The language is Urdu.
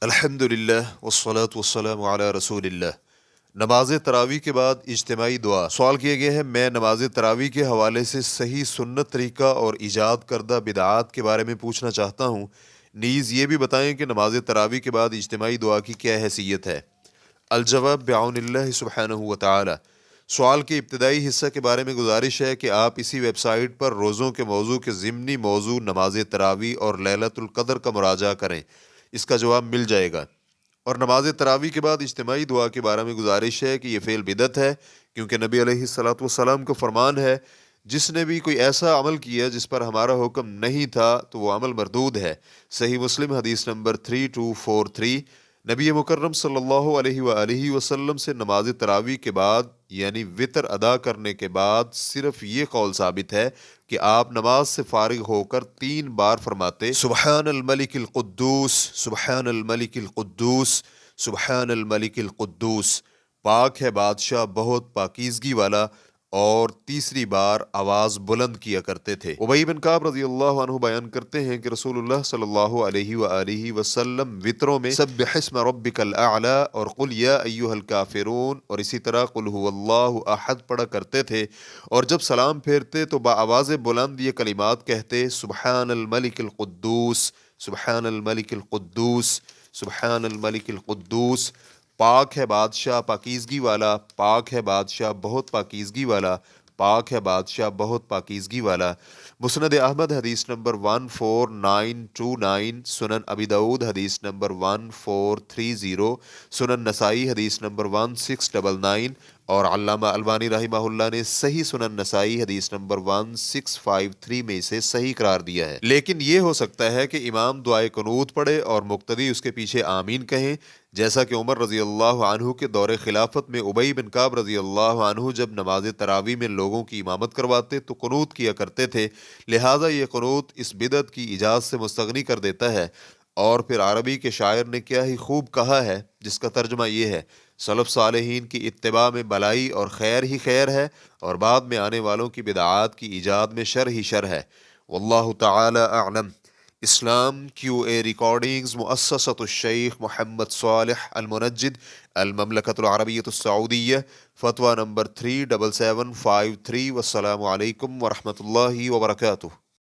الحمدللہ والصلاة والسلام علی رسول اللہ۔ نماز تراویح کے بعد اجتماعی دعا۔ سوال کیا گیا ہے، میں نماز تراویح کے حوالے سے صحیح سنت طریقہ اور ایجاد کردہ بدعات کے بارے میں پوچھنا چاہتا ہوں، نیز یہ بھی بتائیں کہ نماز تراویح کے بعد اجتماعی دعا کی کیا حیثیت ہے۔ الجواب بعون اللہ سبحانہ و تعالی۔ سوال کے ابتدائی حصہ کے بارے میں گزارش ہے کہ آپ اسی ویب سائٹ پر روزوں کے موضوع کے ضمنی موضوع نماز تراویح اور لیلۃ القدر کا مراجعہ کریں، اس کا جواب مل جائے گا۔ اور نماز تراویح کے بعد اجتماعی دعا کے بارے میں گزارش ہے کہ یہ فعل بدعت ہے، کیونکہ نبی علیہ الصلوۃ والسلام کا فرمان ہے، جس نے بھی کوئی ایسا عمل کیا جس پر ہمارا حکم نہیں تھا تو وہ عمل مردود ہے۔ صحیح مسلم حدیث نمبر 3243۔ نبی مکرم صلی اللہ علیہ وآلہ وسلم سے نماز تراویح کے بعد یعنی وطر ادا کرنے کے بعد صرف یہ قول ثابت ہے کہ آپ نماز سے فارغ ہو کر 3 بار فرماتے، سبحان الملک القدوس، سبحان الملک القدوس، سبحان الملک القدوس، پاک ہے بادشاہ بہت پاکیزگی والا، اور تیسری بار آواز بلند کیا کرتے تھے۔ ابی بن کعب رضی اللہ عنہ بیان کرتے ہیں کہ رسول اللہ صلی اللہ علیہ وآلہ وسلم وطروں میں سبح اسم ربک الاعلی اور قل یا ایھا الکافرون اور اسی طرح قل ھو اللہ احد پڑھا کرتے تھے، اور جب سلام پھیرتے تو بآواز بلند یہ کلمات کہتے، سبحان الملک القدوس، سبحان الملک القدوس، سبحان الملک القدوس، پاک ہے بادشاہ پاکیزگی والا، پاک ہے بادشاہ بہت پاکیزگی والا، پاک ہے بادشاہ بہت پاکیزگی والا۔ مسند احمد حدیث نمبر 14929، سنن ابی داؤد حدیث نمبر 1430، سنن نسائی حدیث نمبر 1699، اور علامہ البانی رحمہ اللہ نے صحیح سنن نسائی حدیث نمبر 1653 میں اسے صحیح قرار دیا ہے۔ لیکن یہ ہو سکتا ہے کہ امام دعائے قنوت پڑھے اور مقتدی اس کے پیچھے آمین کہیں، جیسا کہ عمر رضی اللہ عنہ کے دور خلافت میں ابی بن کعب رضی اللہ عنہ جب نماز تراویح میں لوگوں کی امامت کرواتے تو قنوت کیا کرتے تھے، لہٰذا یہ قنوت اس بدعت کی ایجاد سے مستغنی کر دیتا ہے۔ اور پھر عربی کے شاعر نے کیا ہی خوب کہا ہے، جس کا ترجمہ یہ ہے، سلف صالحین کی اتباع میں بلائی اور خیر ہی خیر ہے، اور بعد میں آنے والوں کی بدعات کی ایجاد میں شر ہی شر ہے۔ واللہ تعالی اعلم۔ اسلام کیو اے ریکارڈنگز، مؤسسۃ الشیخ محمد صالح المنجد، المملکۃ العربیۃ السعودیہ، فتویٰ نمبر 37753۔ والسلام علیکم ورحمۃ اللہ وبرکاتہ۔